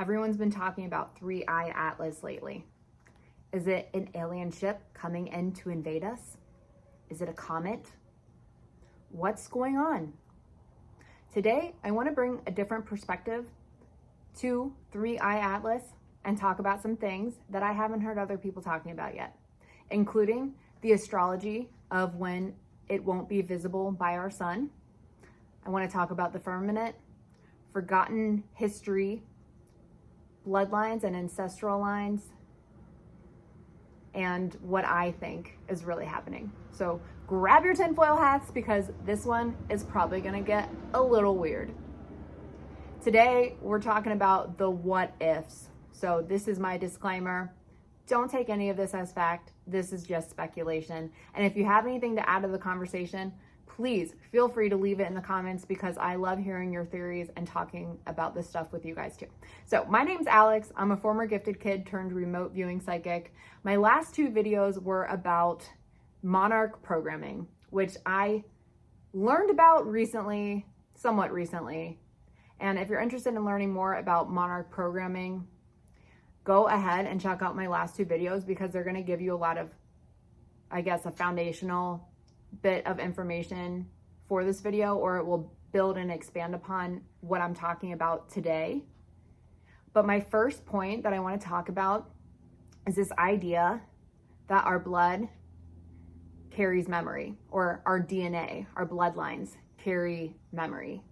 Everyone's been talking about 3-Eye Atlas lately. Is it an alien ship coming in to invade us? Is it a comet? What's going on? Today, I want to bring a different perspective to 3-Eye Atlas and talk about some things that I haven't heard other people talking about yet, including the astrology of when it won't be visible by our sun. I want to talk about the firmament, forgotten history, bloodlines and ancestral lines, and what I think is really happening. So grab your tinfoil hats because this one is probably going to get a little weird. Today, we're talking about the what ifs. So this is my disclaimer. Don't take any of this as fact. This is just speculation. And if you have anything to add to the conversation, please feel free to leave it in the comments because I love hearing your theories and talking about this stuff with you guys too. So my name's Alex. I'm a former gifted kid turned remote viewing psychic. My last 2 videos were about monarch programming, which I learned about recently, somewhat recently. And if you're interested in learning more about monarch programming, go ahead and check out my last 2 videos because they're going to give you a lot of, I guess, a foundational bit of information for this video, or it will build and expand upon what I'm talking about today. But my first point that I want to talk about is this idea that our blood carries memory, or our DNA, our bloodlines carry memory.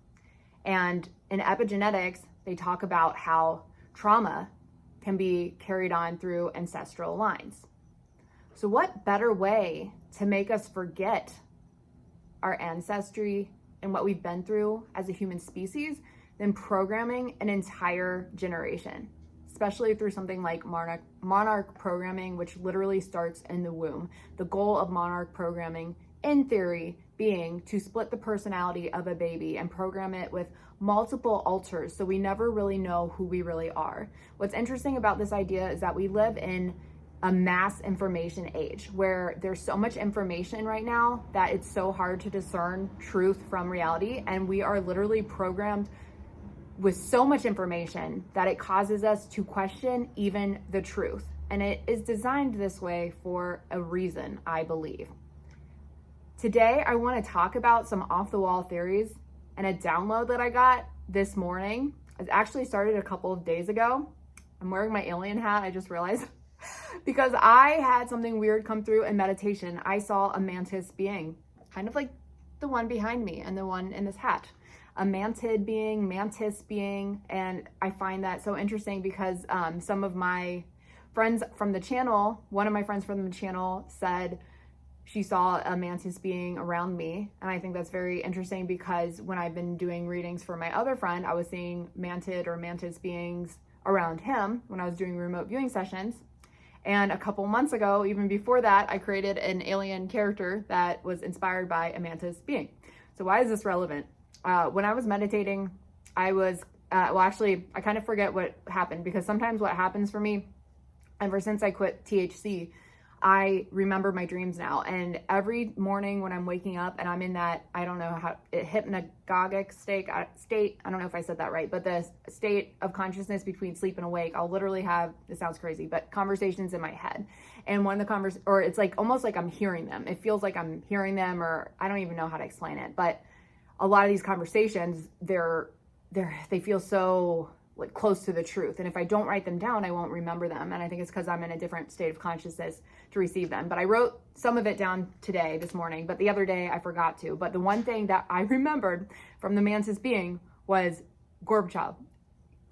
And in epigenetics, they talk about how trauma can be carried on through ancestral lines. So what better way to make us forget our ancestry and what we've been through as a human species than programming an entire generation, especially through something like monarch programming, which literally starts in the womb. The goal of monarch programming, in theory, being to split the personality of a baby and program it with multiple alters so we never really know who we really are. What's interesting about this idea is that we live in a mass information age where there's so much information right now that it's so hard to discern truth from reality, and we are literally programmed with so much information that it causes us to question even the truth. And it is designed this way for a reason, I believe. Today, I want to talk about some off-the-wall theories and a download that I got this morning. It actually started a couple of days ago. I'm wearing my alien hat, I just realized, because I had something weird come through in meditation. I saw a mantis being, kind of like the one behind me and the one in this hat. A mantis being, and I find that so interesting because some of my friends from the channel, one of my friends from the channel said she saw a mantis being around me. And I think that's very interesting because when I've been doing readings for my other friend, I was seeing mantid or mantis beings around him when I was doing remote viewing sessions. And a couple months ago, even before that, I created an alien character that was inspired by a mantis being. So why is this relevant? When I was meditating, I was, I kind of forget what happened because sometimes what happens for me, ever since I quit THC, I remember my dreams now. And every morning when I'm waking up and I'm in that, I don't know how, hypnagogic state, I don't know if I said that right, but the state of consciousness between sleep and awake, I'll literally have, this sounds crazy, but conversations in my head. And one of the or it's like, almost like I'm hearing them. It feels like I'm hearing them, or I don't even know how to explain it. But a lot of these conversations, they feel so like close to the truth. And if I don't write them down, I won't remember them. And I think it's because I'm in a different state of consciousness to receive them. But I wrote some of it down today, this morning, but the other day I forgot to. But the one thing that I remembered from the mantis being was Gorbachev.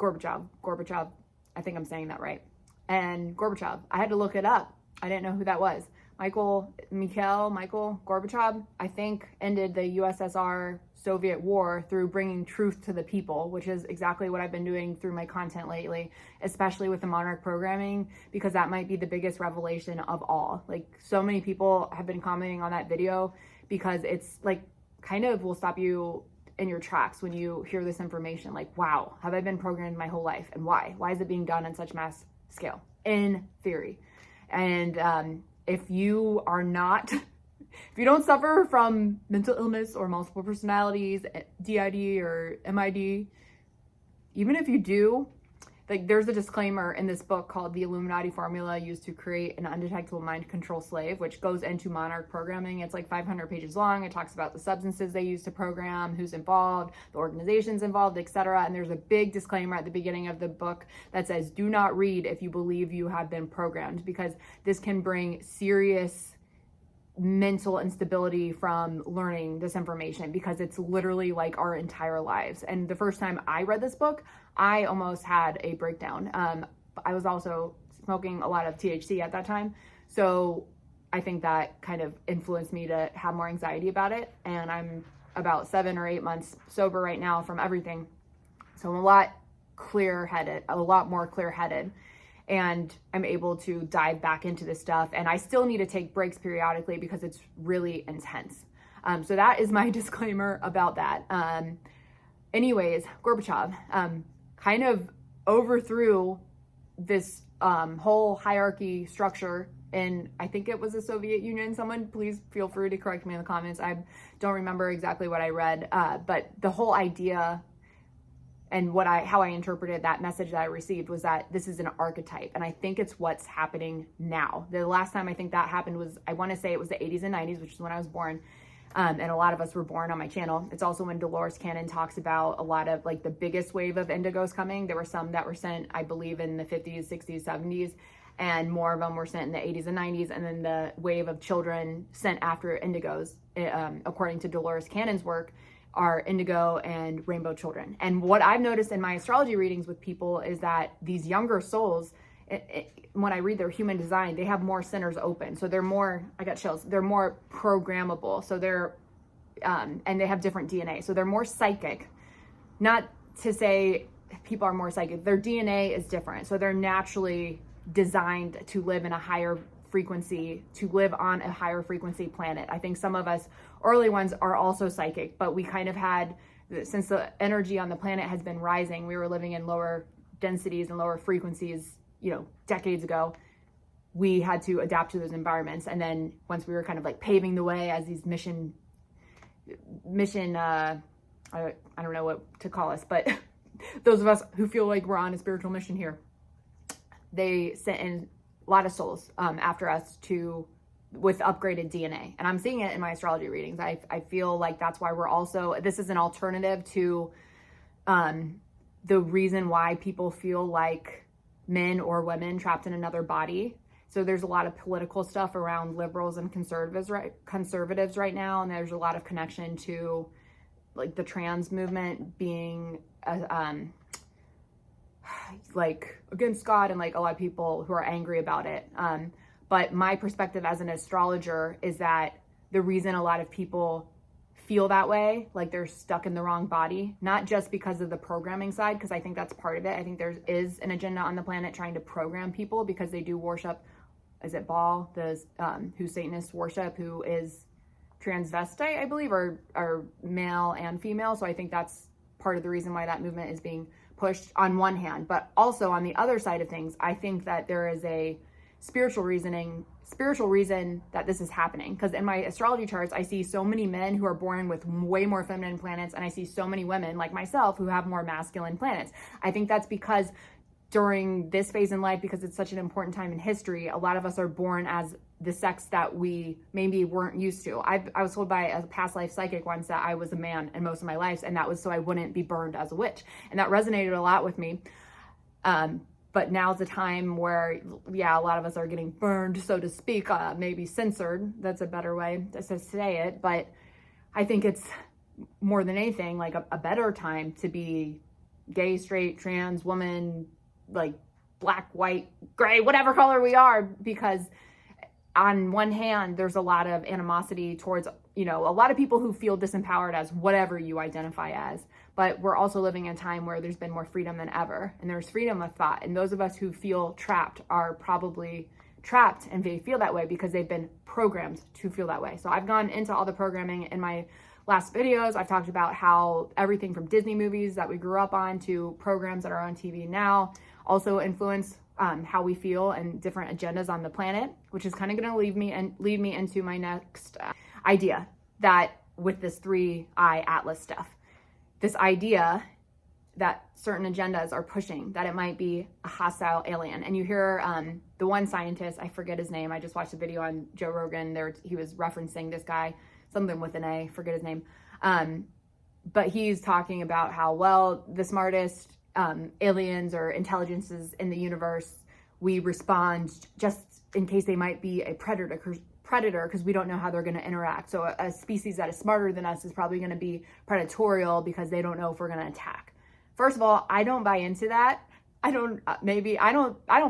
I think I'm saying that right. And Gorbachev, I had to look it up. I didn't know who that was. Mikhail Gorbachev, I think, ended the USSR Soviet war through bringing truth to the people, which is exactly what I've been doing through my content lately, especially with the monarch programming, because that might be the biggest revelation of all. Like, so many people have been commenting on that video because it's like kind of will stop you in your tracks when you hear this information. Like, wow, have I been programmed my whole life? And why? Why is it being done on such mass scale? In theory. And if you are not If you don't suffer from mental illness or multiple personalities, DID or MID, even if you do, like there's a disclaimer in this book called The Illuminati Formula Used to Create an Undetectable Mind Control Slave, which goes into monarch programming. It's like 500 pages long. It talks about the substances they use to program, who's involved, the organizations involved, etc. And there's a big disclaimer at the beginning of the book that says, do not read if you believe you have been programmed, because this can bring serious mental instability from learning this information, because it's literally like our entire lives. And the first time I read this book, I almost had a breakdown. I was also smoking a lot of THC at that time, so I think that kind of influenced me to have more anxiety about it. And I'm about 7 or 8 months sober right now from everything, so I'm a lot more clear-headed, and I'm able to dive back into this stuff. And I still need to take breaks periodically because it's really intense. So that is my disclaimer about that. Anyways, Gorbachev kind of overthrew this whole hierarchy structure in, I think it was the Soviet Union. Someone please feel free to correct me in the comments. I don't remember exactly what I read, but the whole idea and how I interpreted that message that I received was that this is an archetype. And I think it's what's happening now. The last time I think that happened was, I want to say it was the 80s and 90s, which is when I was born. And a lot of us were born on my channel. It's also when Dolores Cannon talks about a lot of like the biggest wave of indigos coming. There were some that were sent, I believe, in the 50s, 60s, 70s, and more of them were sent in the 80s and 90s. And then the wave of children sent after indigos, according to Dolores Cannon's work, are indigo and rainbow children. And what I've noticed in my astrology readings with people is that these younger souls, when I read their human design, they have more centers open. So they're more, I got chills, they're more programmable. So they're, and they have different DNA. So they're more psychic. Not to say people are more psychic, their DNA is different. So they're naturally designed to live in a higher frequency, to live on a higher frequency planet. I think some of us early ones are also psychic, but we kind of had, since the energy on the planet has been rising, we were living in lower densities and lower frequencies, decades ago. We had to adapt to those environments. And then once we were kind of like paving the way as these mission, I don't know what to call us, but those of us who feel like we're on a spiritual mission here, they sent in a lot of souls after us with upgraded DNA. And I'm seeing it in my astrology readings. I feel like that's why we're also, this is an alternative to the reason why people feel like men or women trapped in another body. So there's a lot of political stuff around liberals and conservatives right now. And there's a lot of connection to like the trans movement being like against God, and like a lot of people who are angry about it. But my perspective as an astrologer is that the reason a lot of people feel that way, like they're stuck in the wrong body, not just because of the programming side, because I think that's part of it. I think there is an agenda on the planet trying to program people because they do worship, is it Baal, who Satanists worship, who is transvestite, I believe, or male and female. So I think that's part of the reason why that movement is being pushed on one hand. But also on the other side of things, I think that there is a spiritual reason that this is happening. Because in my astrology charts, I see so many men who are born with way more feminine planets, and I see so many women like myself who have more masculine planets. I think that's because during this phase in life, because it's such an important time in history, a lot of us are born as the sex that we maybe weren't used to. I was told by a past life psychic once that I was a man in most of my life, and that was so I wouldn't be burned as a witch. And that resonated a lot with me. But now's the time where, a lot of us are getting burned, so to speak, maybe censored. That's a better way to say it. But I think it's more than anything like a better time to be gay, straight, trans, woman, like black, white, gray, whatever color we are, because on one hand, there's a lot of animosity towards, a lot of people who feel disempowered as whatever you identify as. But we're also living in a time where there's been more freedom than ever, and there's freedom of thought. And those of us who feel trapped are probably trapped, and they feel that way because they've been programmed to feel that way. So I've gone into all the programming in my last videos. I've talked about how everything from Disney movies that we grew up on to programs that are on TV now also influence how we feel and different agendas on the planet, which is kind of going to lead me into my next idea, that with this 3-eye atlas stuff. This idea that certain agendas are pushing, that it might be a hostile alien. And you hear the one scientist, I forget his name, I just watched a video on Joe Rogan there, he was referencing this guy, something with an A, forget his name, but he's talking about how, well, the smartest aliens or intelligences in the universe, we respond just in case they might be a predator, because we don't know how they're going to interact. So a species that is smarter than us is probably going to be predatorial because they don't know if we're going to attack. First of all, I don't buy into that. I don't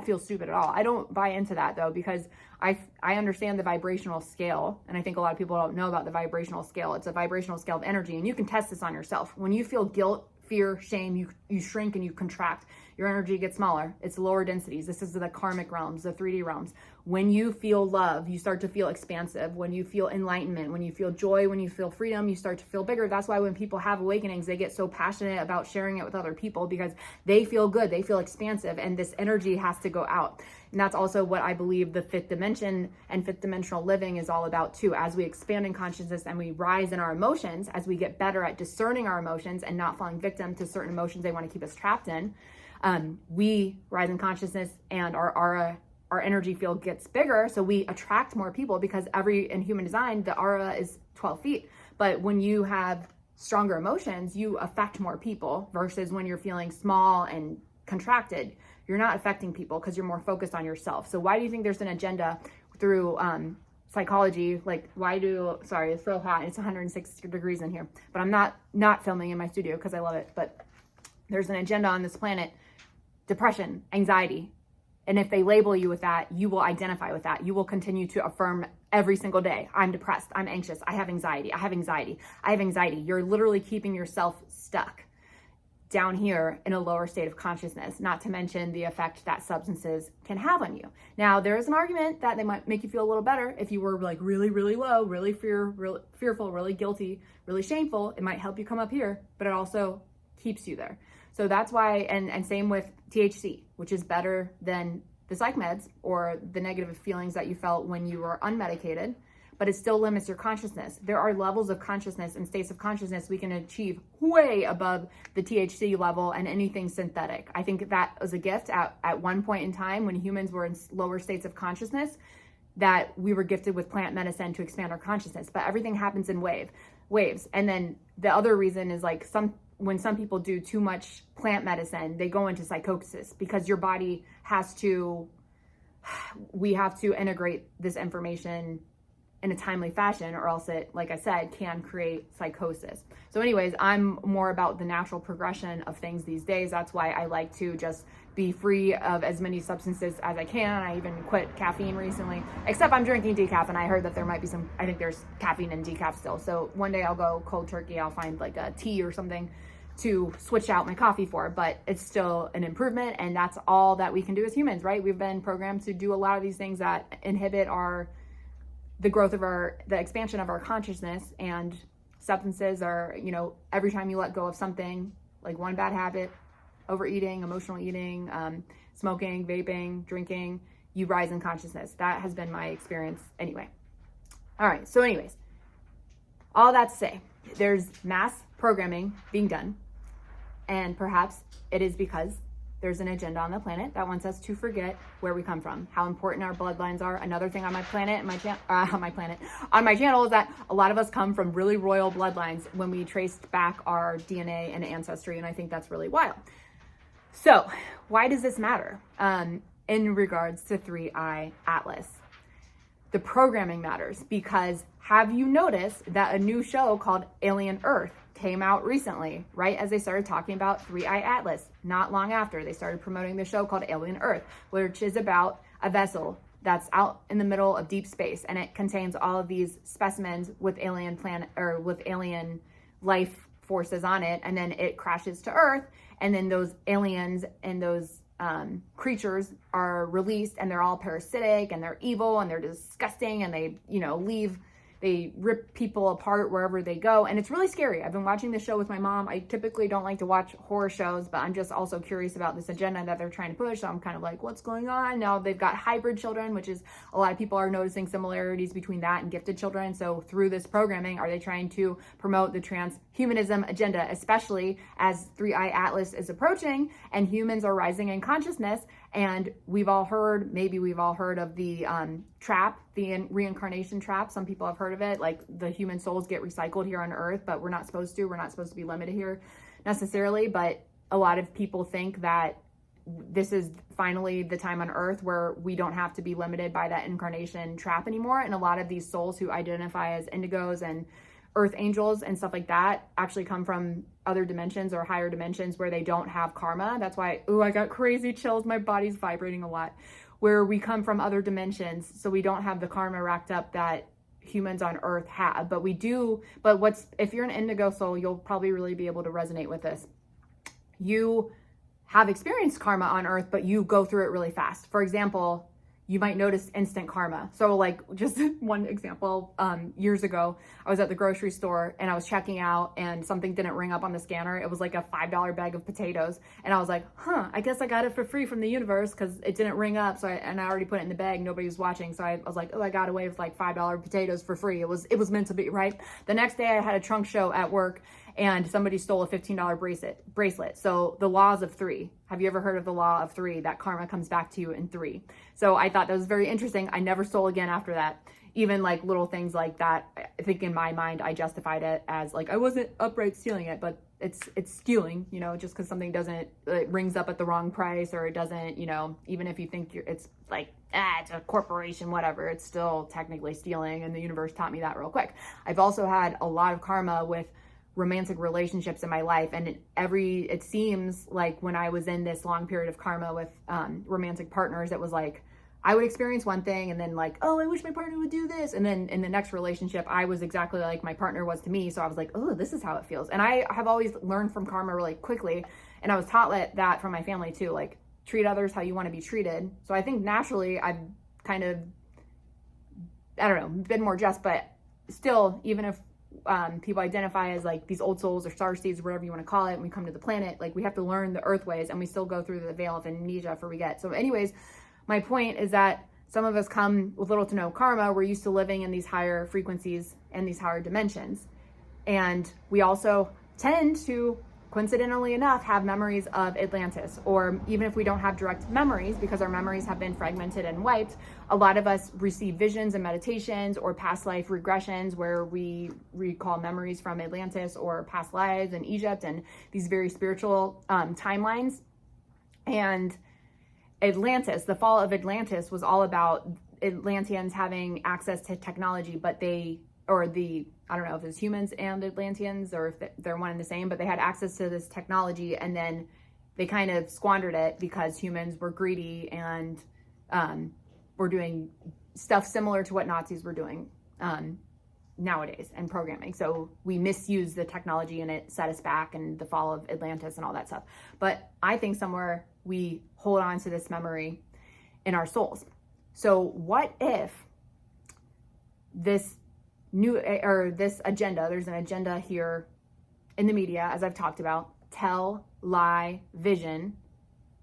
feel stupid at all. I don't buy into that though, because I understand the vibrational scale. And I think a lot of people don't know about the vibrational scale. It's a vibrational scale of energy, and you can test this on yourself. When you feel guilt, fear, shame, you shrink and you contract. Your energy gets smaller. It's lower densities. This is the karmic realms, the 3D realms. When you feel love, you start to feel expansive. When you feel enlightenment, when you feel joy, when you feel freedom, you start to feel bigger. That's why when people have awakenings, they get so passionate about sharing it with other people, because they feel good, they feel expansive, and this energy has to go out. And that's also what I believe the fifth dimension and fifth dimensional living is all about too. As we expand in consciousness and we rise in our emotions, as we get better at discerning our emotions and not falling victim to certain emotions they want to keep us trapped in, we rise in consciousness, and our energy field gets bigger. So we attract more people, because in human design, the aura is 12 feet. But when you have stronger emotions, you affect more people, versus when you're feeling small and contracted, you're not affecting people because you're more focused on yourself. So why do you think there's an agenda through psychology? Like, sorry, it's so hot. It's 106 degrees in here, but I'm not filming in my studio because I love it. But there's an agenda on this planet: depression, anxiety. And if they label you with that, you will identify with that. You will continue to affirm every single day, I'm depressed, I'm anxious, I have anxiety, I have anxiety, I have anxiety. You're literally keeping yourself stuck down here in a lower state of consciousness, not to mention the effect that substances can have on you. Now, there is an argument that they might make you feel a little better if you were like really, really low, really fearful, really guilty, really shameful. It might help you come up here, but it also keeps you there. So that's why, and same with THC, which is better than the psych meds or the negative feelings that you felt when you were unmedicated, but it still limits your consciousness. There are levels of consciousness and states of consciousness we can achieve way above the THC level and anything synthetic. I think that was a gift at one point in time when humans were in lower states of consciousness, that we were gifted with plant medicine to expand our consciousness, but everything happens in waves. And then the other reason is like when some people do too much plant medicine, they go into psychosis because your body we have to integrate this information in a timely fashion, or else it, like I said, can create psychosis. So anyways, I'm more about the natural progression of things these days. That's why I like to just be free of as many substances as I can. I even quit caffeine recently, except I'm drinking decaf, and I heard that there might be I think there's caffeine in decaf still. So one day I'll go cold turkey. I'll find like a tea or something to switch out my coffee for, but it's still an improvement. And that's all that we can do as humans, right? We've been programmed to do a lot of these things that inhibit the growth of the expansion of our consciousness. And substances are, every time you let go of something, like one bad habit, overeating, emotional eating, smoking, vaping, drinking, you rise in consciousness. That has been my experience anyway. All right. So anyways, all that to say, there's mass programming being done. And perhaps it is because there's an agenda on the planet that wants us to forget where we come from, how important our bloodlines are. Another thing on my planet, on my channel is that a lot of us come from really royal bloodlines when we traced back our DNA and ancestry. And I think that's really wild. So why does this matter? In regards to 3i Atlas, the programming matters because have you noticed that a new show called Alien Earth came out recently, right as they started talking about 3i Atlas? Not long after, they started promoting the show called Alien Earth, which is about a vessel that's out in the middle of deep space, and it contains all of these specimens with alien life forces on it, and then it crashes to Earth, and then those aliens and those creatures are released, and they're all parasitic and they're evil and they're disgusting, and they leave they rip people apart wherever they go. And it's really scary. I've been watching this show with my mom. I typically don't like to watch horror shows, but I'm just also curious about this agenda that they're trying to push. So I'm kind of like, what's going on? Now they've got hybrid children, which is a lot of people are noticing similarities between that and gifted children. So through this programming, are they trying to promote the transhumanism agenda, especially as 3i Atlas is approaching and humans are rising in consciousness? And we've all heard, maybe we've all heard of the trap, the reincarnation trap. Some people have heard of it, like the human souls get recycled here on Earth, but we're not supposed to. We're not supposed to be limited here necessarily. But a lot of people think that this is finally the time on Earth where we don't have to be limited by that incarnation trap anymore. And a lot of these souls who identify as indigos and earth angels and stuff like that actually come from other dimensions or higher dimensions where they don't have karma. That's why, ooh, I got crazy chills. My body's vibrating a lot. Where we come from other dimensions, so we don't have the karma racked up that humans on Earth have. But we do, but if you're an indigo soul, you'll probably really be able to resonate with this. You have experienced karma on Earth, but you go through it really fast. For example, you might notice instant karma. So like just one example, years ago, I was at the grocery store and I was checking out and something didn't ring up on the scanner. It was like a $5 bag of potatoes. And I was like, I guess I got it for free from the universe because it didn't ring up. So I already put it in the bag. Nobody was watching. So I was like, oh, I got away with like $5 potatoes for free. It was meant to be, right? The next day I had a trunk show at work and somebody stole a $15 bracelet. So the laws of three. Have you ever heard of the law of three? That karma comes back to you in three. So I thought that was very interesting. I never stole again after that. Even like little things like that, I think in my mind, I justified it as like, I wasn't upright stealing it, but it's stealing, you know, just because something doesn't, it rings up at the wrong price or it doesn't, you know, even if you think it's like, it's a corporation, whatever, it's still technically stealing. And the universe taught me that real quick. I've also had a lot of karma with romantic relationships in my life, and it seems like when I was in this long period of karma with romantic partners, it was like I would experience one thing and then like, oh, I wish my partner would do this, and then in the next relationship I was exactly like my partner was to me, so I was like, oh, this is how it feels. And I have always learned from karma really quickly, and I was taught that from my family too, like treat others how you want to be treated. So I think naturally I've kind of, I don't know, been more just, but still, even if people identify as like these old souls or starseeds, whatever you want to call it, when we come to the planet, like we have to learn the earth ways, and we still go through the veil of amnesia for we get. So anyways, my point is that some of us come with little to no karma. We're used to living in these higher frequencies and these higher dimensions. And we also tend to, coincidentally enough, have memories of Atlantis, or even if we don't have direct memories because our memories have been fragmented and wiped, a lot of us receive visions and meditations or past life regressions where we recall memories from Atlantis or past lives in Egypt and these very spiritual timelines. And Atlantis, the fall of Atlantis was all about Atlanteans having access to technology, but I don't know if it's humans and Atlanteans or if they're one and the same, but they had access to this technology and then they kind of squandered it because humans were greedy and were doing stuff similar to what Nazis were doing nowadays and programming. So we misused the technology and it set us back, and the fall of Atlantis and all that stuff. But I think somewhere we hold on to this memory in our souls. So what if this agenda, there's an agenda here in the media, as I've talked about, tell, lie, vision,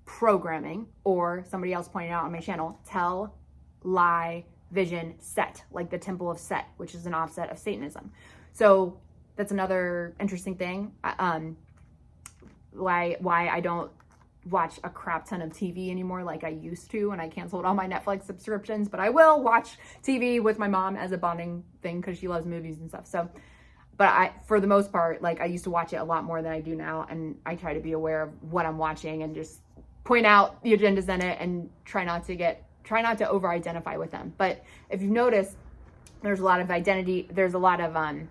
programming, or somebody else pointed out on my channel, tell, lie, vision, Set, like the temple of Set, which is an offset of Satanism. So that's another interesting thing. Why I don't watch a crap ton of TV anymore like I used to, and I canceled all my Netflix subscriptions, but I will watch TV with my mom as a bonding thing because she loves movies and stuff. So, but for the most part, like I used to watch it a lot more than I do now, and I try to be aware of what I'm watching and just point out the agendas in it and try not to over-identify with them. But if you've noticed, there's a lot of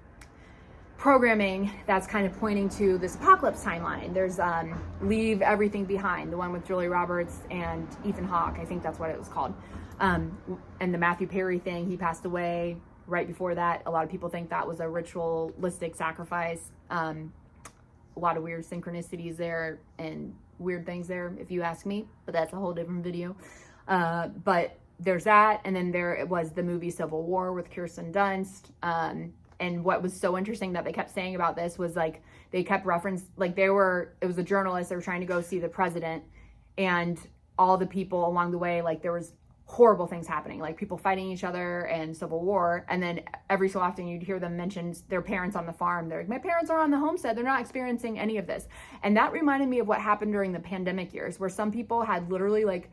programming that's kind of pointing to this apocalypse timeline. There's Leave Everything Behind, the one with Julia Roberts and Ethan Hawke. I think that's what it was called. And the Matthew Perry thing, he passed away right before that. A lot of people think that was a ritualistic sacrifice. A lot of weird synchronicities there and weird things there, if you ask me, but that's a whole different video. But there's that. And then there was the movie Civil War with Kirsten Dunst. And what was so interesting that they kept saying about this was like, they kept reference, like it was a journalist, they were trying to go see the president, and all the people along the way, like there was horrible things happening, like people fighting each other and civil war. And then every so often you'd hear them mention their parents on the farm. They're like, my parents are on the homestead. They're not experiencing any of this. And that reminded me of what happened during the pandemic years, where some people had literally like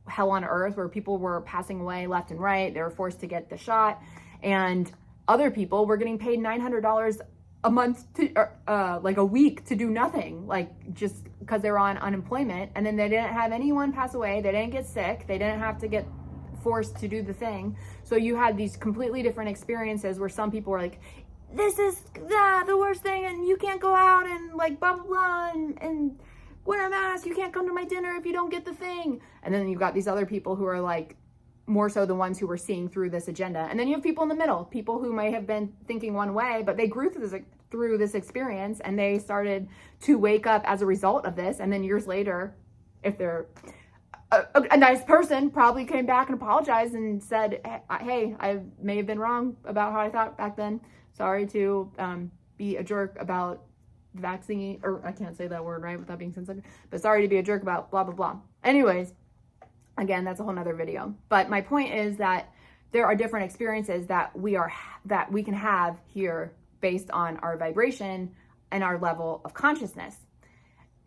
hell on earth, where people were passing away left and right. They were forced to get the shot. And other people were getting paid $900 a month like a week to do nothing, like just because they were on unemployment. And then they didn't have anyone pass away. They didn't get sick. They didn't have to get forced to do the thing. So you had these completely different experiences where some people were like, this is the worst thing, and you can't go out and like blah blah blah and wear a mask, you can't come to my dinner if you don't get the thing. And then you've got these other people who are like more so the ones who were seeing through this agenda. And then you have people in the middle, people who may have been thinking one way, but they grew through this experience, and they started to wake up as a result of this. And then years later, if they're a nice person, probably came back and apologized and said, hey, I may have been wrong about how I thought back then. Sorry to be a jerk about the vaccine, or I can't say that word right without being sensitive, but sorry to be a jerk about blah, blah, blah. Anyways, again, that's a whole nother video. But my point is that there are different experiences that we can have here based on our vibration and our level of consciousness.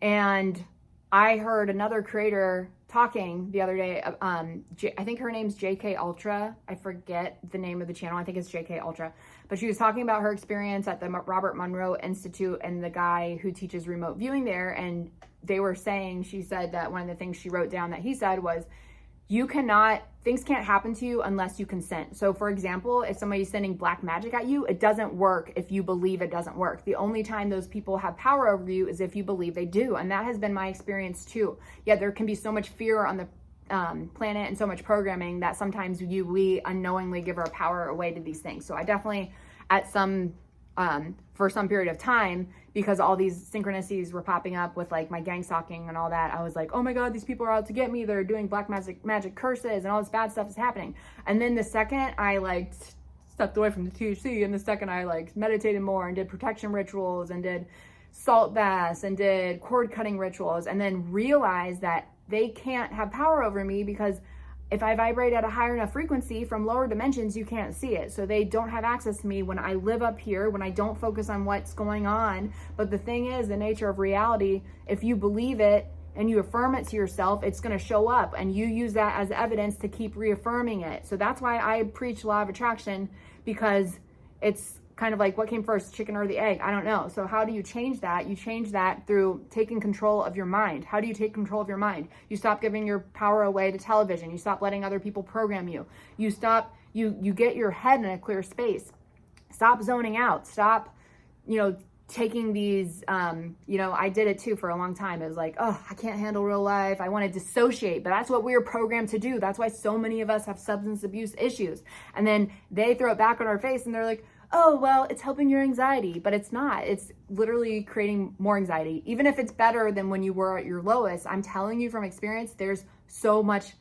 And I heard another creator talking the other day. I think her name's JK Ultra. I forget the name of the channel. I think it's JK Ultra. But she was talking about her experience at the Robert Monroe Institute and the guy who teaches remote viewing there. And they were saying, she said that one of the things she wrote down that he said was, things can't happen to you unless you consent. So for example, if somebody's sending black magic at you, it doesn't work if you believe it doesn't work. The only time those people have power over you is if you believe they do. And that has been my experience too. Yeah, there can be so much fear on the planet and so much programming that sometimes we unknowingly give our power away to these things. So I definitely for some period of time, because all these synchronicities were popping up with like my gang stalking and all that, I was like, oh my God, these people are out to get me. They're doing black magic curses and all this bad stuff is happening. And then the second I like stepped away from the THC, and the second I like meditated more and did protection rituals and did salt baths and did cord cutting rituals, and then realized that they can't have power over me, because if I vibrate at a higher enough frequency from lower dimensions, you can't see it. So they don't have access to me when I live up here, when I don't focus on what's going on. But the thing is, the nature of reality, if you believe it and you affirm it to yourself, it's going to show up, and you use that as evidence to keep reaffirming it. So that's why I preach law of attraction, because it's kind of like, what came first, chicken or the egg? I don't know. So how do you change that? You change that through taking control of your mind. How do you take control of your mind? You stop giving your power away to television. You stop letting other people program you. You stop, you get your head in a clear space. Stop zoning out. Stop, taking these, I did it too for a long time. It was like, oh, I can't handle real life. I want to dissociate, but that's what we were programmed to do. That's why so many of us have substance abuse issues. And then they throw it back on our face and they're like, oh, well, it's helping your anxiety, but it's not. It's literally creating more anxiety. Even if it's better than when you were at your lowest, I'm telling you from experience, there's so much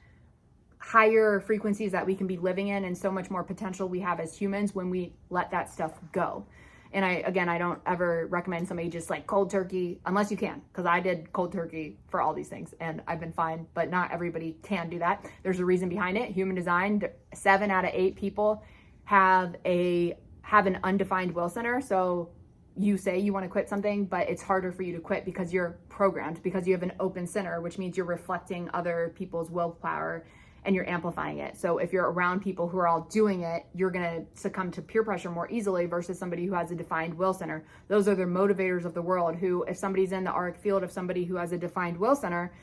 higher frequencies that we can be living in, and so much more potential we have as humans when we let that stuff go. And I don't ever recommend somebody just like cold turkey, unless you can, because I did cold turkey for all these things and I've been fine, but not everybody can do that. There's a reason behind it. Human design, 7 out of 8 people have an undefined will center. So you say you want to quit something, but it's harder for you to quit because you're programmed, because you have an open center, which means you're reflecting other people's willpower and you're amplifying it. So if you're around people who are all doing it, you're going to succumb to peer pressure more easily versus somebody who has a defined will center. Those are the motivators of the world, who, if somebody's in the auric field of somebody who has a defined will center,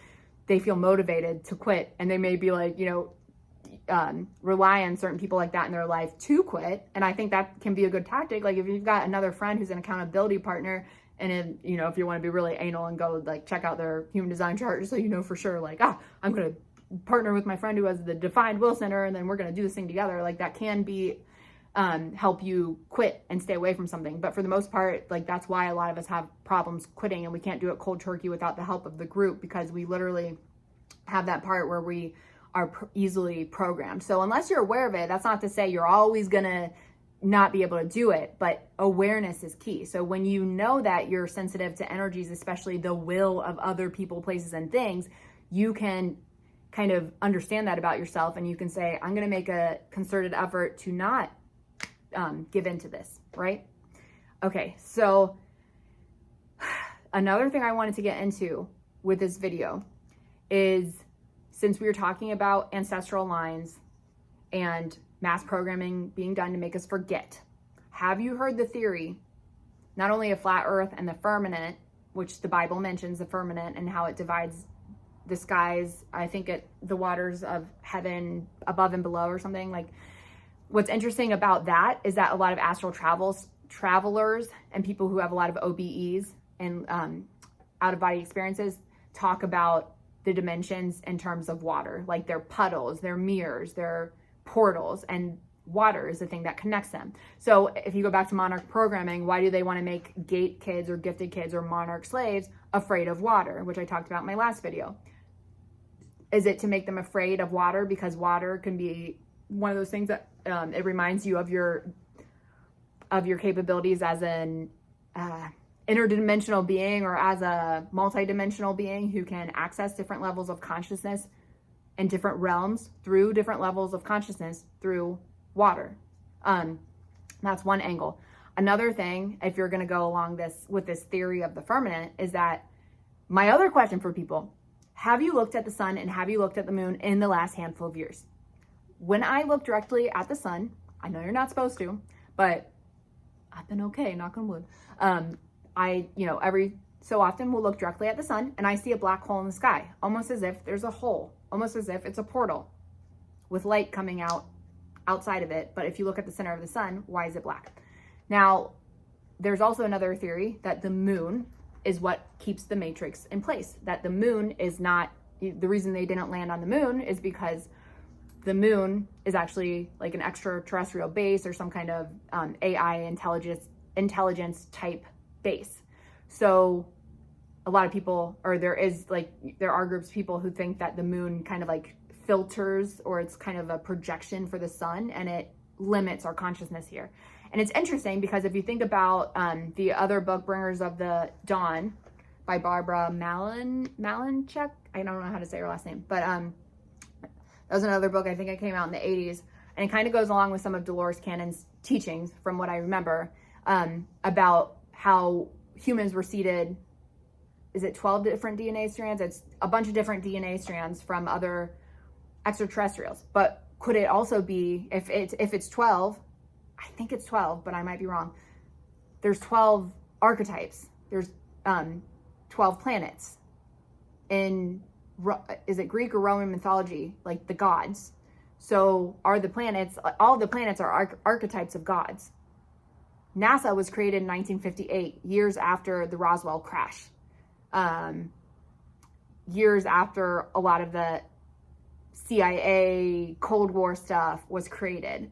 they feel motivated to quit. And they may be like, rely on certain people like that in their life to quit. And I think that can be a good tactic. Like if you've got another friend who's an accountability partner, and then, if you want to be really anal and go like check out their human design chart, so for sure, like, I'm going to partner with my friend who has the defined will center, and then we're going to do this thing together. Like that can be help you quit and stay away from something. But for the most part, like that's why a lot of us have problems quitting, and we can't do it cold turkey without the help of the group, because we literally have that part where we are easily programmed. So unless you're aware of it, that's not to say you're always gonna not be able to do it, but awareness is key. So when you know that you're sensitive to energies, especially the will of other people, places, and things, you can kind of understand that about yourself, and you can say, I'm going to make a concerted effort to not give into this, right? Okay, so another thing I wanted to get into with this video is, since we were talking about ancestral lines and mass programming being done to make us forget, have you heard the theory, not only of flat earth and the firmament, which the Bible mentions the firmament and how it divides the skies, I think the waters of heaven above and below or something. Like, what's interesting about that is that a lot of astral travelers and people who have a lot of OBEs and out of body experiences talk about the dimensions in terms of water, like they're puddles, they're mirrors, they're portals, and water is the thing that connects them. So if you go back to monarch programming, why do they want to make gate kids or gifted kids or monarch slaves afraid of water, which I talked about in my last video? Is it to make them afraid of water because water can be one of those things that it reminds you of your capabilities as an interdimensional being, or as a multidimensional being who can access different levels of consciousness and different realms through different levels of consciousness through water. That's one angle. Another thing, if you're going to go along with this theory of the firmament, is that my other question for people: have you looked at the sun and have you looked at the moon in the last handful of years? When I look directly at the sun, I know you're not supposed to, but I've been okay, knock on wood. I, every so often will look directly at the sun and I see a black hole in the sky, almost as if there's a hole, almost as if it's a portal with light coming out outside of it. But if you look at the center of the sun, why is it black? Now, there's also another theory that the moon is what keeps the matrix in place, that the moon is not, the reason they didn't land on the moon is because the moon is actually like an extraterrestrial base or some kind of AI intelligence type base. So a lot of people, or there are groups of people who think that the moon kind of like filters, or it's kind of a projection for the sun, and it limits our consciousness here. And it's interesting because if you think about the other book, Bringers of the Dawn, by Barbara Malinchuk, I don't know how to say her last name, but that was another book, I think it came out in the 80s, and it kind of goes along with some of Dolores Cannon's teachings, from what I remember, about how humans were seeded, is it 12 different DNA strands? It's a bunch of different DNA strands from other extraterrestrials. But could it also be, if it's 12, I think it's 12, but I might be wrong. There's 12 archetypes. There's 12 planets. In, is it Greek or Roman mythology? Like the gods. So are the planets, all the planets are archetypes of gods. NASA was created in 1958, years after the Roswell crash. Years after a lot of the CIA Cold War stuff was created.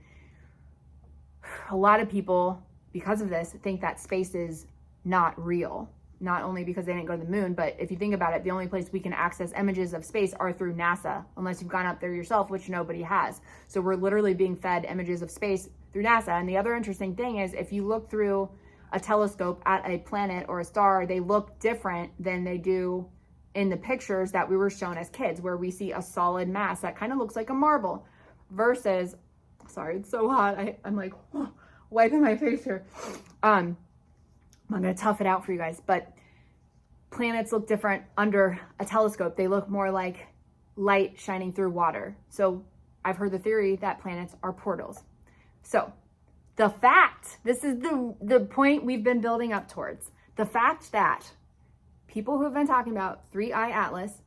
A lot of people, because of this, think that space is not real. Not only because they didn't go to the moon, but if you think about it, the only place we can access images of space are through NASA, unless you've gone up there yourself, which nobody has. So we're literally being fed images of space through NASA. And the other interesting thing is, if you look through a telescope at a planet or a star, they look different than they do in the pictures that we were shown as kids, where we see a solid mass that kind of looks like a marble, versus, sorry, it's so hot. I'm like wiping my face here. I'm gonna tough it out for you guys, but planets look different under a telescope. They look more like light shining through water. So I've heard the theory that planets are portals. So the fact, this is the point we've been building up towards, the fact that people who have been talking about 3i Atlas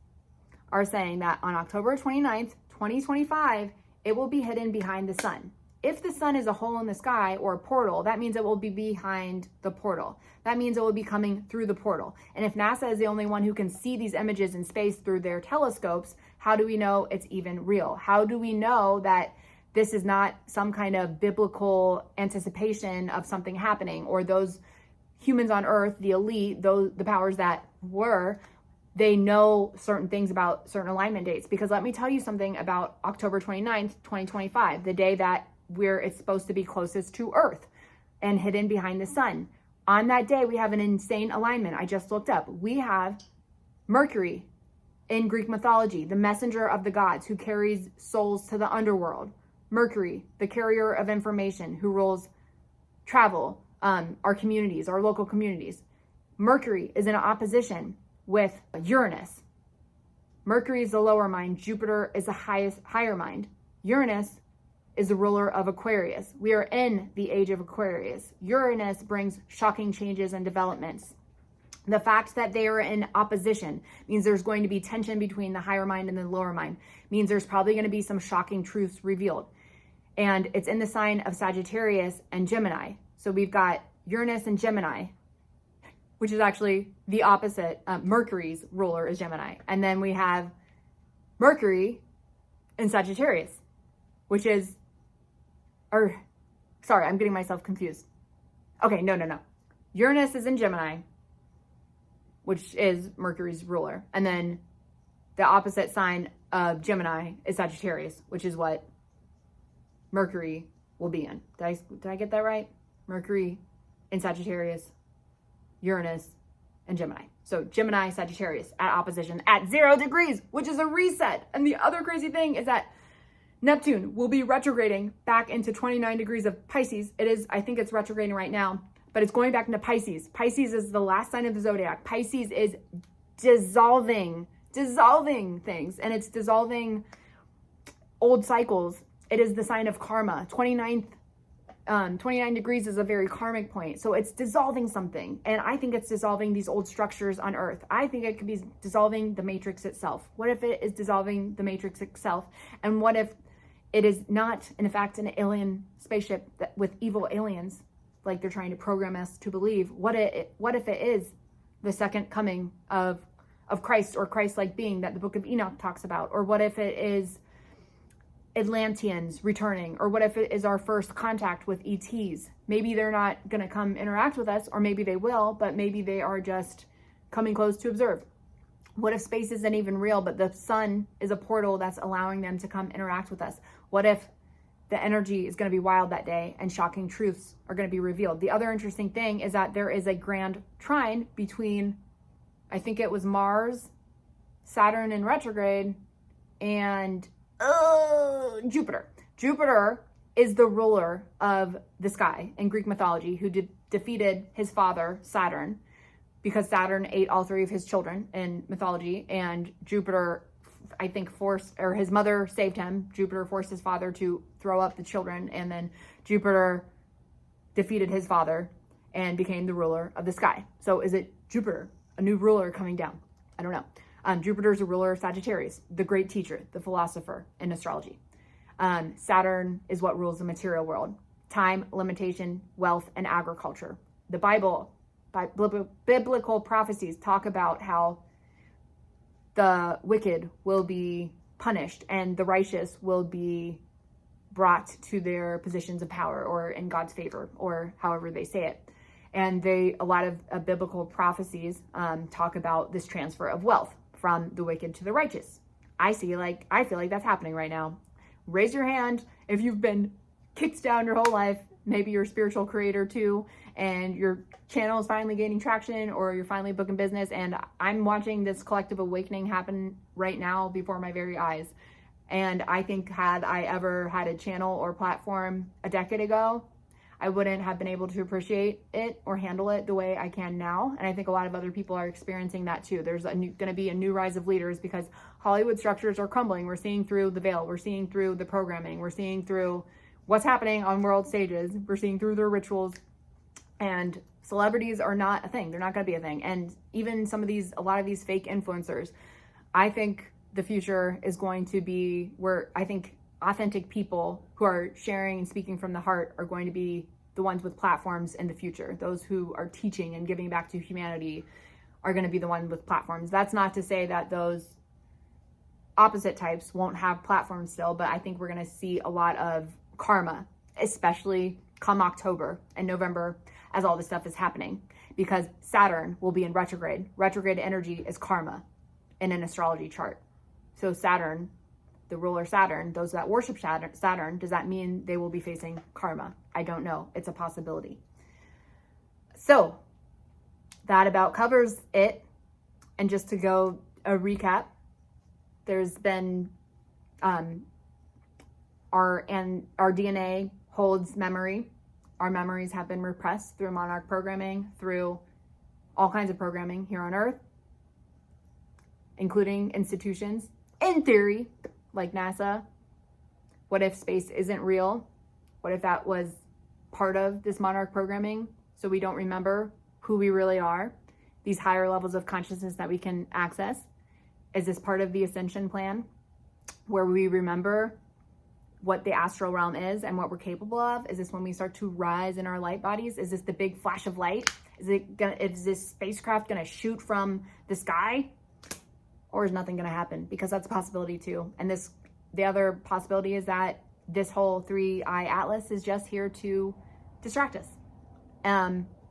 are saying that on October 29th, 2025, it will be hidden behind the sun. If the sun is a hole in the sky or a portal, that means it will be behind the portal. That means it will be coming through the portal. And if NASA is the only one who can see these images in space through their telescopes, how do we know it's even real? How do we know that this is not some kind of biblical anticipation of something happening, or those humans on Earth, the elite, the powers that were, they know certain things about certain alignment dates. Because let me tell you something about October 29th, 2025, the day that it's supposed to be closest to Earth and hidden behind the sun. On that day, we have an insane alignment. I just looked up. We have Mercury in Greek mythology, the messenger of the gods who carries souls to the underworld. Mercury, the carrier of information who rules travel, our communities, our local communities. Mercury is in opposition with Uranus. Mercury is the lower mind. Jupiter is the higher mind. Uranus is the ruler of Aquarius. We are in the age of Aquarius. Uranus brings shocking changes and developments. The fact that they are in opposition means there's going to be tension between the higher mind and the lower mind. Means there's probably going to be some shocking truths revealed. And it's in the sign of Sagittarius and Gemini. So we've got Uranus and Gemini, which is actually the opposite. Mercury's ruler is Gemini. And then we have Mercury in Sagittarius, which is, sorry, I'm getting myself confused. Okay, no. Uranus is in Gemini, which is Mercury's ruler. And then the opposite sign of Gemini is Sagittarius, which is what Mercury will be in. Did I get that right? Mercury in Sagittarius, Uranus, and Gemini. So Gemini, Sagittarius at opposition at 0 degrees, which is a reset. And the other crazy thing is that Neptune will be retrograding back into 29 degrees of Pisces. I think it's retrograding right now, but it's going back into Pisces. Pisces is the last sign of the zodiac. Pisces is dissolving things, and it's dissolving old cycles. It is the sign of karma. 29 degrees is a very karmic point. So it's dissolving something. And I think it's dissolving these old structures on Earth. I think it could be dissolving the matrix itself. What if it is dissolving the matrix itself? And what if it is not, in fact, an alien spaceship with evil aliens, like they're trying to program us to believe? What if it is the second coming of Christ, or Christ-like being that the book of Enoch talks about? Or what if it is Atlanteans returning? Or what if it is our first contact with ETs? Maybe they're not going to come interact with us, or maybe they will, but maybe they are just coming close to observe. What if space isn't even real, but the sun is a portal that's allowing them to come interact with us? What if the energy is going to be wild that day and shocking truths are going to be revealed? The other interesting thing is that there is a grand trine between, I think it was Mars, Saturn in retrograde, and Jupiter. Jupiter is the ruler of the sky in Greek mythology, who defeated his father, Saturn, because Saturn ate all 3 of his children in mythology, and Jupiter, I think, his mother saved him. Jupiter forced his father to throw up the children, and then Jupiter defeated his father and became the ruler of the sky. So is it Jupiter, a new ruler coming down? I don't know. Jupiter is a ruler of Sagittarius, the great teacher, the philosopher in astrology. Saturn is what rules the material world: time, limitation, wealth, and agriculture. The biblical prophecies talk about how the wicked will be punished and the righteous will be brought to their positions of power, or in God's favor, or however they say it. And a lot of biblical prophecies talk about this transfer of wealth from the wicked to the righteous. I feel like that's happening right now. Raise your hand if you've been kicked down your whole life. Maybe you're a spiritual creator too, and your channel is finally gaining traction, or you're finally booking business. And I'm watching this collective awakening happen right now before my very eyes. And I think had I ever had a channel or platform a decade ago, I wouldn't have been able to appreciate it or handle it the way I can now. And I think a lot of other people are experiencing that too. There's going to be a new rise of leaders because Hollywood structures are crumbling. We're seeing through the veil. We're seeing through the programming. We're seeing through what's happening on world stages. We're seeing through their rituals. And celebrities are not a thing. They're not going to be a thing. And even a lot of these fake influencers, I think the future is going to be where I think authentic people who are sharing and speaking from the heart are going to be the ones with platforms in the future. Those who are teaching and giving back to humanity are going to be the ones with platforms. That's not to say that those opposite types won't have platforms still, but I think we're going to see a lot of karma, especially come October and November, as all this stuff is happening, because Saturn will be in retrograde. Retrograde energy is karma. in an astrology chart. So Saturn, the ruler Saturn, those that worship Saturn, does that mean they will be facing karma? I don't know. It's a possibility. So that about covers it. And just to go a recap, there's been our DNA holds memory. Our memories have been repressed through monarch programming, through all kinds of programming here on Earth, including institutions, in theory, like NASA. What if space isn't real? What if that was part of this monarch programming, so we don't remember who we really are? These higher levels of consciousness that we can access. Is this part of the Ascension plan, where we remember what the astral realm is and what we're capable of? Is this when we start to rise in our light bodies? Is this the big flash of light? Is this spacecraft gonna shoot from the sky? Or is nothing gonna happen? Because that's a possibility too. And the other possibility is that this whole 3-eye atlas is just here to distract us.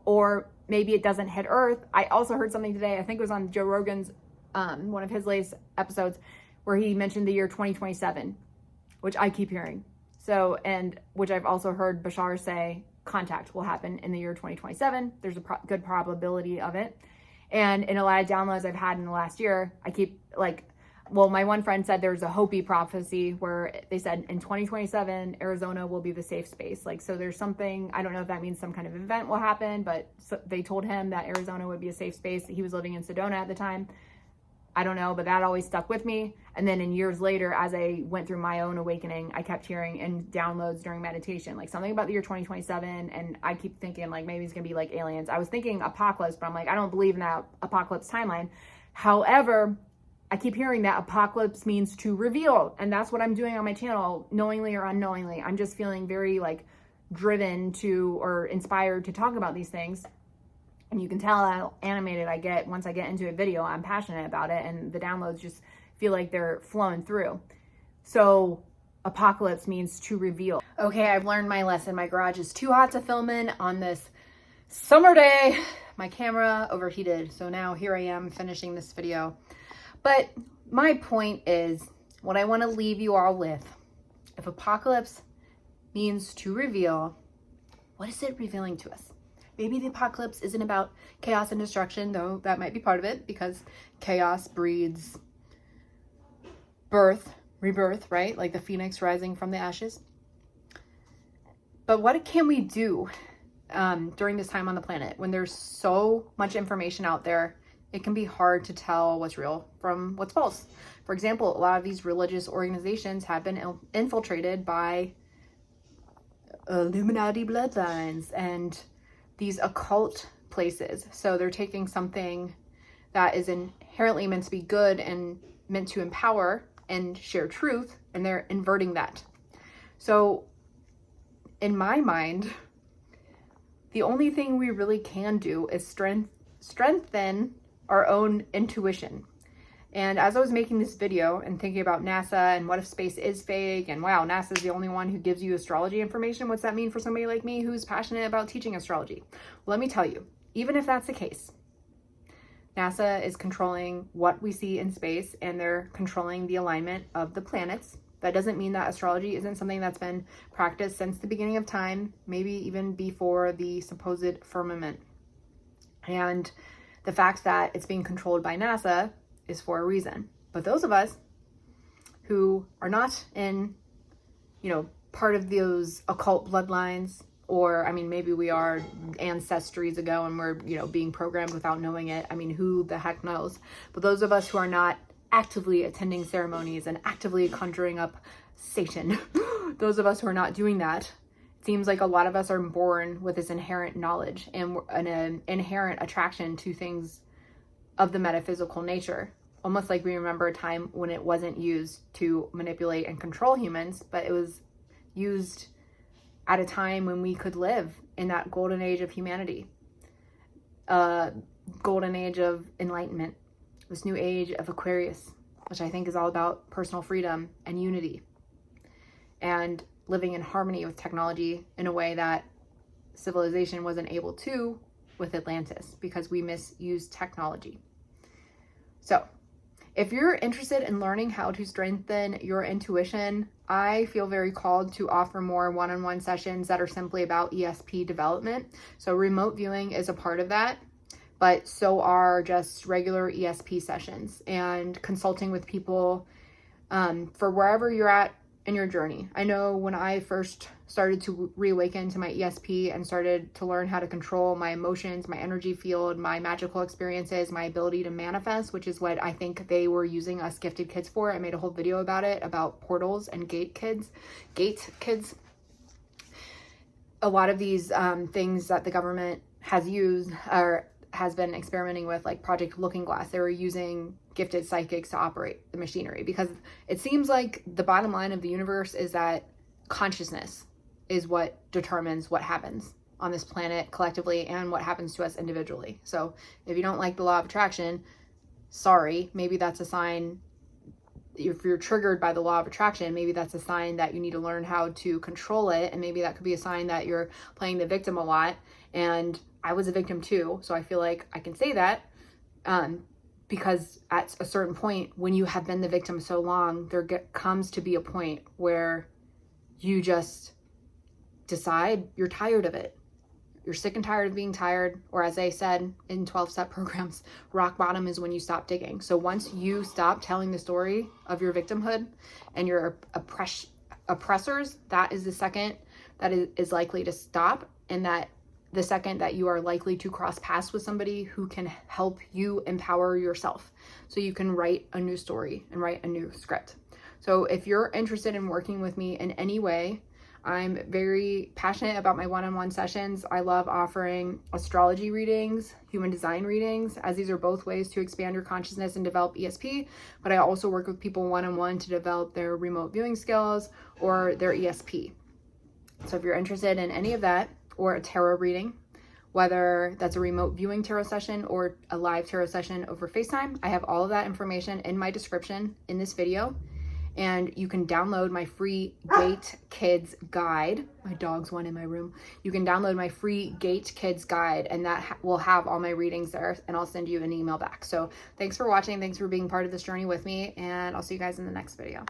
Or maybe it doesn't hit Earth. I also heard something today, I think it was on Joe Rogan's, one of his latest episodes, where he mentioned the year 2027, which I keep hearing. So, and which I've also heard Bashar say contact will happen in the year 2027. There's a good probability of it. And in a lot of downloads I've had in the last year, I keep my one friend said there's a Hopi prophecy where they said in 2027, Arizona will be the safe space. So there's something, I don't know if that means some kind of event will happen, but they told him that Arizona would be a safe space. He was living in Sedona at the time. I don't know, but that always stuck with me. And then in years later, as I went through my own awakening, I kept hearing in downloads during meditation, something about the year 2027. And I keep thinking maybe it's gonna be like aliens. I was thinking apocalypse, but I'm I don't believe in that apocalypse timeline. However, I keep hearing that apocalypse means to reveal. And that's what I'm doing on my channel, knowingly or unknowingly. I'm just feeling very driven to, or inspired to talk about these things. And you can tell how animated I get once I get into a video. I'm passionate about it, and the downloads just feel like they're flowing through. So apocalypse means to reveal. Okay, I've learned my lesson. My garage is too hot to film in on this summer day. My camera overheated. So now here I am finishing this video. But my point is, what I want to leave you all with, if apocalypse means to reveal, what is it revealing to us? Maybe the apocalypse isn't about chaos and destruction, though that might be part of it, because chaos breeds rebirth, right? Like the phoenix rising from the ashes. But what can we do during this time on the planet when there's so much information out there? It can be hard to tell what's real from what's false. For example, a lot of these religious organizations have been infiltrated by Illuminati bloodlines and these occult places. So they're taking something that is inherently meant to be good and meant to empower and share truth, and they're inverting that. So in my mind, the only thing we really can do is strengthen our own intuition. And as I was making this video and thinking about NASA and what if space is fake, and wow, NASA is the only one who gives you astrology information, what's that mean for somebody like me who's passionate about teaching astrology? Well, let me tell you, even if that's the case, NASA is controlling what we see in space, and they're controlling the alignment of the planets. That doesn't mean that astrology isn't something that's been practiced since the beginning of time, maybe even before the supposed firmament. And the fact that it's being controlled by NASA is for a reason. But those of us who are not in, part of those occult bloodlines, or, maybe we are ancestries ago and we're, being programmed without knowing it. Who the heck knows? But those of us who are not actively attending ceremonies and actively conjuring up Satan, those of us who are not doing that, it seems like a lot of us are born with this inherent knowledge and an inherent attraction to things of the metaphysical nature. Almost like we remember a time when it wasn't used to manipulate and control humans, but it was used at a time when we could live in that golden age of humanity, golden age of enlightenment, this new age of Aquarius, which I think is all about personal freedom and unity and living in harmony with technology in a way that civilization wasn't able to with Atlantis, because we misused technology. So If you're interested in learning how to strengthen your intuition, I feel very called to offer more one-on-one sessions that are simply about ESP development. So remote viewing is a part of that, but so are just regular ESP sessions and consulting with people for wherever you're at in your journey. I know when I first started to reawaken to my ESP and started to learn how to control my emotions, my energy field, my magical experiences, my ability to manifest, which is what I think they were using us gifted kids for. I made a whole video about it, about portals and gate kids. A lot of these things that the government has used or has been experimenting with, like Project Looking Glass, they were using gifted psychics to operate the machinery, because it seems like the bottom line of the universe is that consciousness is what determines what happens on this planet collectively and what happens to us individually. So if you don't like the law of attraction, sorry, maybe that's a sign. If you're triggered by the law of attraction, maybe that's a sign that you need to learn how to control it. And maybe that could be a sign that you're playing the victim a lot. And I was a victim too. So I feel like I can say that because at a certain point, when you have been the victim so long, there comes to be a point where you just decide you're tired of it. You're sick and tired of being tired, or as I said in 12-step programs, rock bottom is when you stop digging. So once you stop telling the story of your victimhood and your oppressors, that is the second that is likely to stop, and that the second that you are likely to cross paths with somebody who can help you empower yourself so you can write a new story and write a new script. So if you're interested in working with me in any way, I'm very passionate about my one-on-one sessions. I love offering astrology readings, human design readings, as these are both ways to expand your consciousness and develop ESP. But I also work with people one-on-one to develop their remote viewing skills or their ESP. So if you're interested in any of that, or a tarot reading, whether that's a remote viewing tarot session or a live tarot session over FaceTime, I have all of that information in my description in this video. And you can download my free Gate Kids Guide. My dog's one in my room. You can download my free Gate Kids Guide, and that will have all my readings there, and I'll send you an email back. So thanks for watching. Thanks for being part of this journey with me, and I'll see you guys in the next video.